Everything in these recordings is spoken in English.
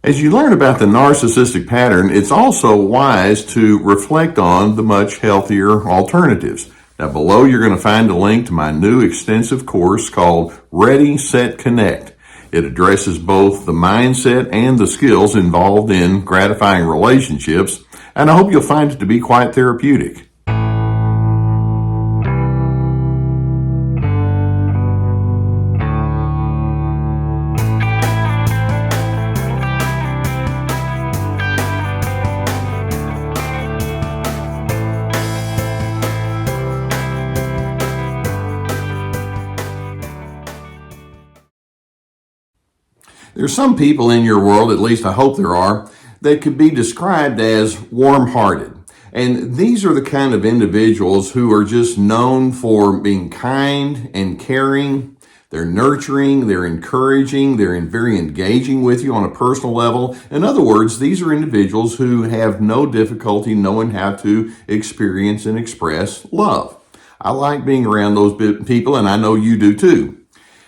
As you learn about the narcissistic pattern, it's also wise to reflect on the much healthier alternatives. Now, below you're going to find a link to my new extensive course called Ready, Set, Connect. It addresses both the mindset and the skills involved in gratifying relationships, and I hope you'll find it to be quite therapeutic. There's some people in your world, at least I hope there are, that could be described as warm-hearted. And these are the kind of individuals who are just known for being kind and caring. They're nurturing, they're encouraging, they're very engaging with you on a personal level. In other words, these are individuals who have no difficulty knowing how to experience and express love. I like being around those people, and I know you do too.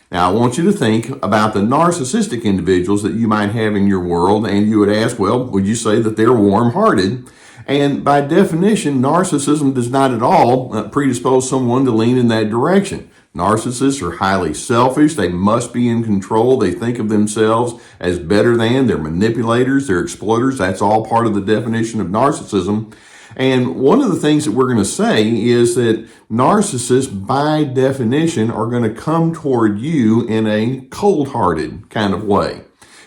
Now, I want you to think about the narcissistic individuals that you might have in your world, and you would ask, well, would you say that they're warm-hearted? And by definition, narcissism does not at all predispose someone to lean in that direction. Narcissists are highly selfish. They must be in control. They think of themselves as better than. They're manipulators. They're exploiters. That's all part of the definition of narcissism. And one of the things that we're going to say is that narcissists, by definition, are going to come toward you in a cold-hearted kind of way.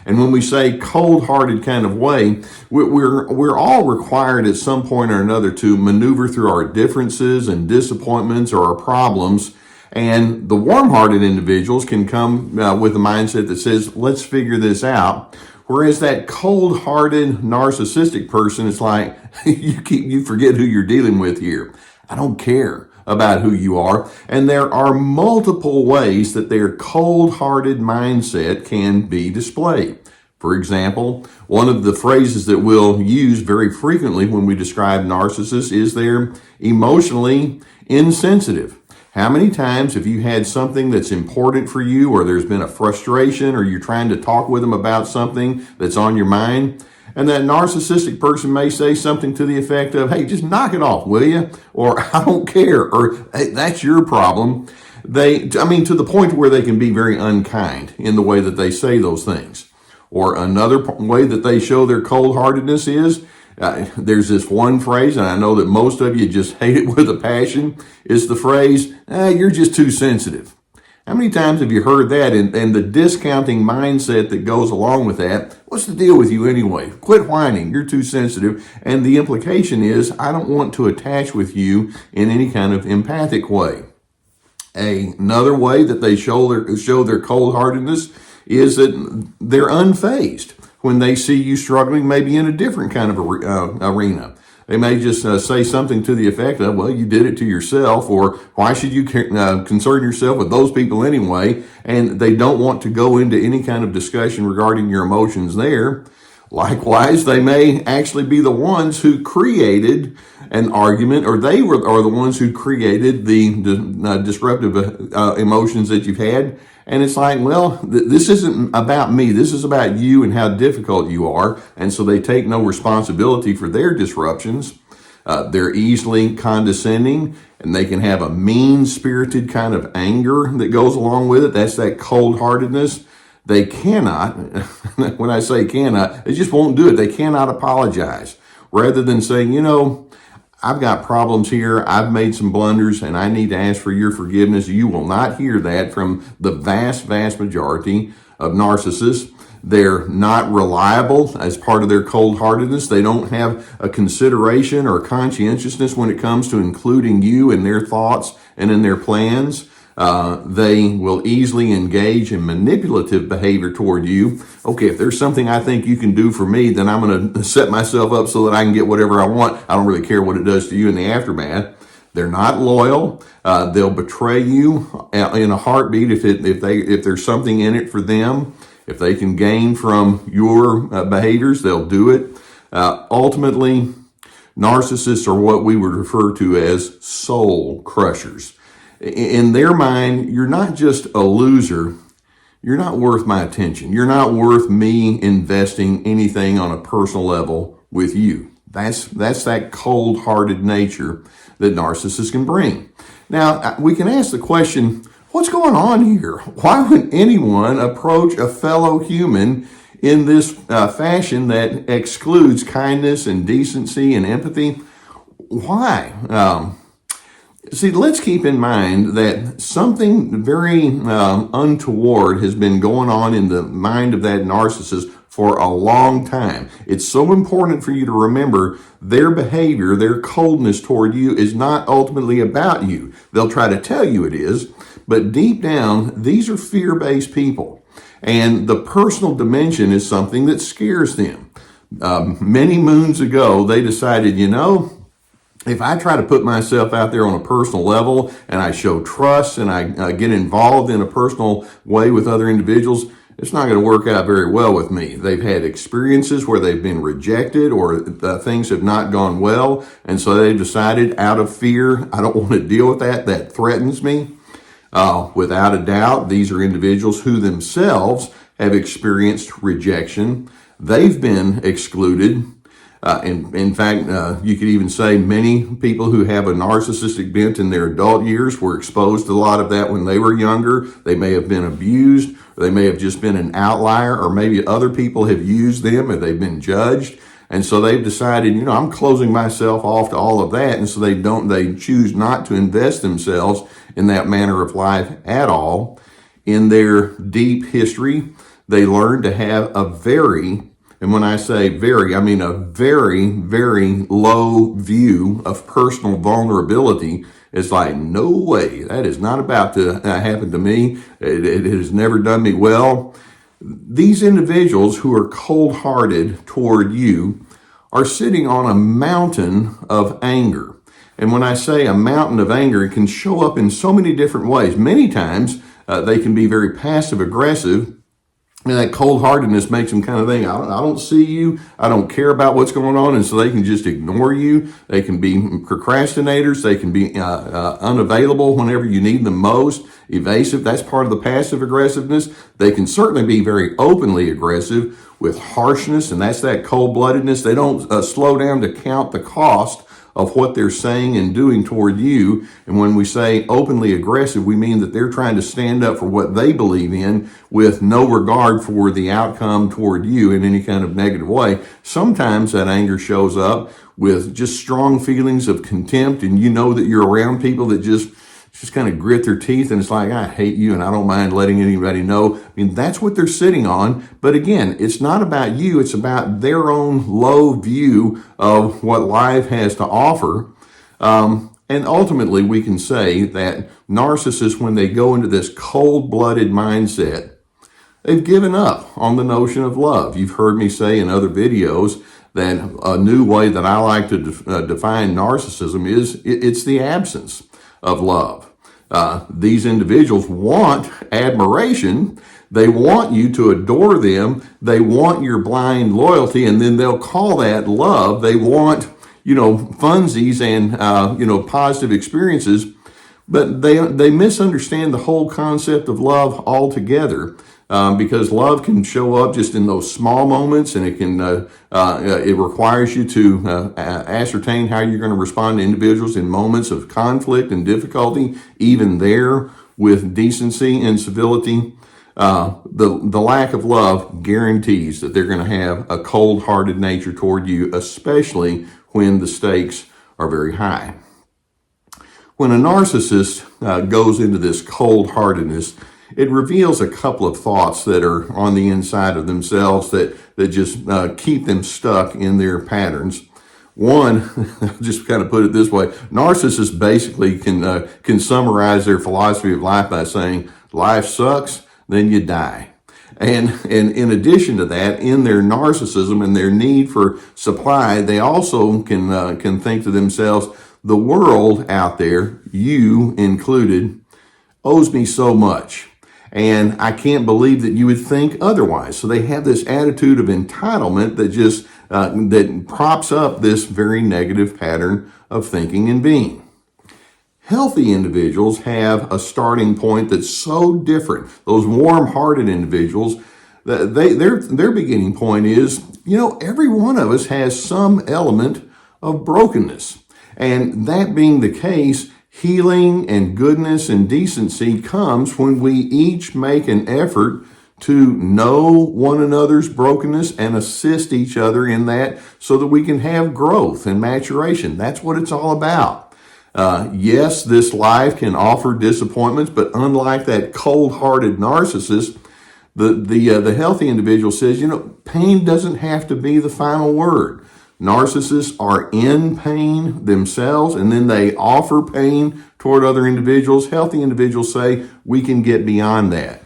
And when we say cold-hearted kind of way, we're all required at some point or another to maneuver through our differences and disappointments or our problems. And the warm-hearted individuals can come with a mindset that says, let's figure this out. Whereas that cold-hearted narcissistic person is like, you forget who you're dealing with here. I don't care about who you are. And there are multiple ways that their cold-hearted mindset can be displayed. For example, one of the phrases that we'll use very frequently when we describe narcissists is they're emotionally insensitive. How many times have you had something that's important for you, or there's been a frustration, or you're trying to talk with them about something that's on your mind, and that narcissistic person may say something to the effect of, hey, just knock it off, will you? Or I don't care, or hey, that's your problem. To the point where they can be very unkind in the way that they say those things. Or another way that they show their cold-heartedness is, there's this one phrase, and I know that most of you just hate it with a passion, is the phrase, you're just too sensitive. How many times have you heard that and the discounting mindset that goes along with that? What's the deal with you anyway? Quit whining, you're too sensitive. And the implication is, I don't want to attach with you in any kind of empathic way. Another way that they show their cold-heartedness is that they're unfazed when they see you struggling, maybe in a different kind of arena. They may just say something to the effect of, well, you did it to yourself, or why should you concern yourself with those people anyway? And they don't want to go into any kind of discussion regarding your emotions there. Likewise, they may actually be the ones who created an argument, or they are the ones who created the disruptive emotions that you've had. And it's like, well, this isn't about me. This is about you and how difficult you are. And so they take no responsibility for their disruptions. They're easily condescending, and they can have a mean-spirited kind of anger that goes along with it. That's that cold-heartedness. They cannot, when I say cannot, they just won't do it. They cannot apologize. Rather than saying, I've got problems here, I've made some blunders, and I need to ask for your forgiveness. You will not hear that from the vast, vast majority of narcissists. They're not reliable as part of their cold-heartedness. They don't have a consideration or conscientiousness when it comes to including you in their thoughts and in their plans. They will easily engage in manipulative behavior toward you. Okay, if there's something I think you can do for me, then I'm going to set myself up so that I can get whatever I want. I don't really care what it does to you in the aftermath. They're not loyal. They'll betray you in a heartbeat if there's something in it for them. If they can gain from your behaviors, they'll do it. Ultimately, narcissists are what we would refer to as soul crushers. In their mind, you're not just a loser, you're not worth my attention. You're not worth me investing anything on a personal level with you. That's that cold-hearted nature that narcissists can bring. Now, we can ask the question, what's going on here? Why would anyone approach a fellow human in this fashion that excludes kindness and decency and empathy? Why? See, let's keep in mind that something very untoward has been going on in the mind of that narcissist for a long time. It's so important for you to remember their behavior, their coldness toward you is not ultimately about you. They'll try to tell you it is, but deep down, these are fear-based people. And the personal dimension is something that scares them. Many moons ago, they decided, if I try to put myself out there on a personal level and I show trust and I get involved in a personal way with other individuals, it's not going to work out very well with me. They've had experiences where they've been rejected or things have not gone well. And so they've decided out of fear, I don't want to deal with that. That threatens me. Without a doubt, these are individuals who themselves have experienced rejection. They've been excluded. In fact, you could even say many people who have a narcissistic bent in their adult years were exposed to a lot of that when they were younger. They may have been abused, or they may have just been an outlier, or maybe other people have used them and they've been judged. And so they've decided, I'm closing myself off to all of that. And so they choose not to invest themselves in that manner of life at all. In their deep history, they learned to have and when I say very, I mean a very, very low view of personal vulnerability. It's like, no way, that is not about to happen to me. It has never done me well. These individuals who are cold-hearted toward you are sitting on a mountain of anger. And when I say a mountain of anger, it can show up in so many different ways. Many times, they can be very passive-aggressive. And that cold-heartedness makes them kind of think, I don't see you, I don't care about what's going on, and so they can just ignore you. They can be procrastinators. They can be unavailable whenever you need them most, evasive. That's part of the passive-aggressiveness. They can certainly be very openly aggressive with harshness, and that's that cold-bloodedness. They don't slow down to count the cost of what they're saying and doing toward you. And when we say openly aggressive, we mean that they're trying to stand up for what they believe in with no regard for the outcome toward you in any kind of negative way. Sometimes that anger shows up with just strong feelings of contempt, and you know that you're around people that just kind of grit their teeth, and it's like, I hate you and I don't mind letting anybody know. I mean, that's what they're sitting on. But again, it's not about you. It's about their own low view of what life has to offer. And ultimately, we can say that narcissists, when they go into this cold-blooded mindset, they've given up on the notion of love. You've heard me say in other videos that a new way that I like to define narcissism is it's the absence of love. These individuals want admiration. They want you to adore them. They want your blind loyalty, and then they'll call that love. They want, funsies and, positive experiences, but they misunderstand the whole concept of love altogether. Because love can show up just in those small moments, and it requires you to ascertain how you're going to respond to individuals in moments of conflict and difficulty, even there with decency and civility. The lack of love guarantees that they're going to have a cold-hearted nature toward you, especially when the stakes are very high. When a narcissist goes into this cold-heartedness, it reveals a couple of thoughts that are on the inside of themselves that just keep them stuck in their patterns. One, just kind of put it this way, narcissists basically can summarize their philosophy of life by saying, life sucks, then you die. And in addition to that, in their narcissism and their need for supply, they also can think to themselves, the world out there, you included, owes me so much. And I can't believe that you would think otherwise. So they have this attitude of entitlement that just that props up this very negative pattern of thinking and being. Healthy individuals have a starting point that's so different. Those warm-hearted individuals, their beginning point is, every one of us has some element of brokenness. And that being the case, healing and goodness and decency comes when we each make an effort to know one another's brokenness and assist each other in that so that we can have growth and maturation. That's what it's all about. Yes, this life can offer disappointments, but unlike that cold-hearted narcissist, the healthy individual says, pain doesn't have to be the final word. Narcissists are in pain themselves, and then they offer pain toward other individuals. Healthy individuals say, we can get beyond that.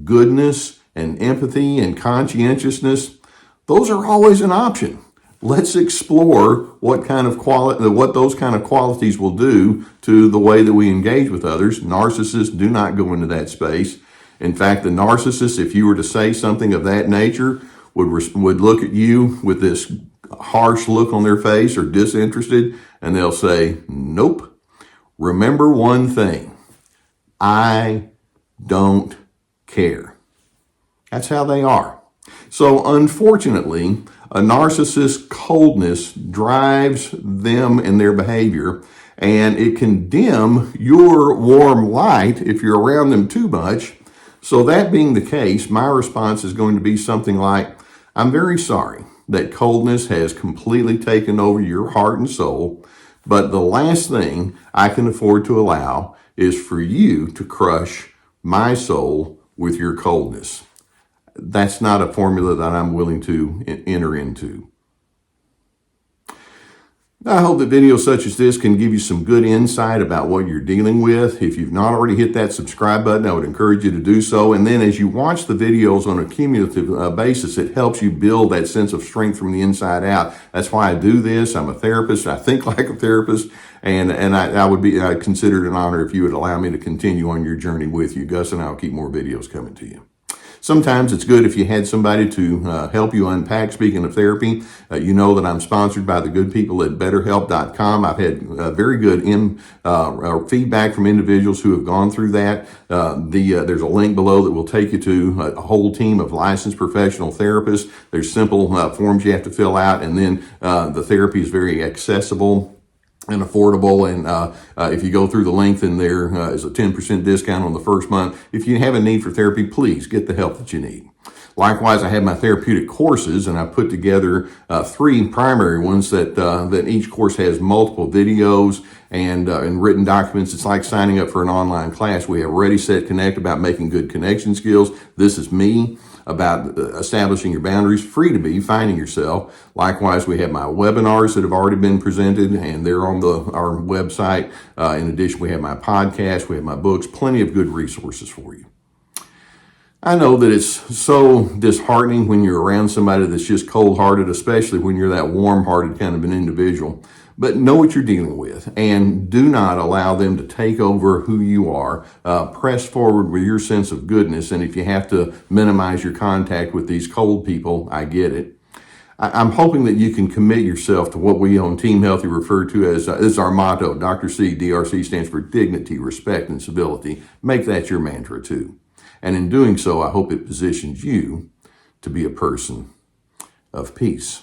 Goodness and empathy and conscientiousness, those are always an option. Let's explore what those kind of qualities will do to the way that we engage with others. Narcissists do not go into that space. In fact, the narcissist, if you were to say something of that nature, would look at you with this harsh look on their face or disinterested, and they'll say, nope. Remember one thing, I don't care. That's how they are. So unfortunately, a narcissist's coldness drives them in their behavior, and it can dim your warm light if you're around them too much. So that being the case, my response is going to be something like, I'm very sorry that coldness has completely taken over your heart and soul, but the last thing I can afford to allow is for you to crush my soul with your coldness. That's not a formula that I'm willing to enter into. I hope that videos such as this can give you some good insight about what you're dealing with. If you've not already hit that subscribe button, I would encourage you to do so. And then as you watch the videos on a cumulative basis, it helps you build that sense of strength from the inside out. That's why I do this. I'm a therapist. I think like a therapist. And I consider it an honor if you would allow me to continue on your journey with you. Gus and I will keep more videos coming to you. Sometimes it's good if you had somebody to help you unpack. Speaking of therapy, you know that I'm sponsored by the good people at BetterHelp.com. I've had very good feedback from individuals who have gone through that. There's a link below that will take you to a whole team of licensed professional therapists. There's simple forms you have to fill out, and then the therapy is very accessible and affordable, and if you go through the link, then there is a 10% discount on the first month. If you have a need for therapy, please get the help that you need. Likewise, I have my therapeutic courses, and I put together 3 primary ones that each course has multiple videos and written documents. It's like signing up for an online class. We have Ready, Set, Connect about making good connection skills. This is me about establishing your boundaries, free to be, finding yourself. Likewise, we have my webinars that have already been presented, and they're on our website. In addition, we have my podcast, we have my books, plenty of good resources for you. I know that it's so disheartening when you're around somebody that's just cold-hearted, especially when you're that warm-hearted kind of an individual. But know what you're dealing with, and do not allow them to take over who you are. Press forward with your sense of goodness, and if you have to minimize your contact with these cold people, I get it. I'm hoping that you can commit yourself to what we on Team Healthy refer to as our motto. Dr. C, DRC stands for dignity, respect, and civility. Make that your mantra too. And in doing so, I hope it positions you to be a person of peace.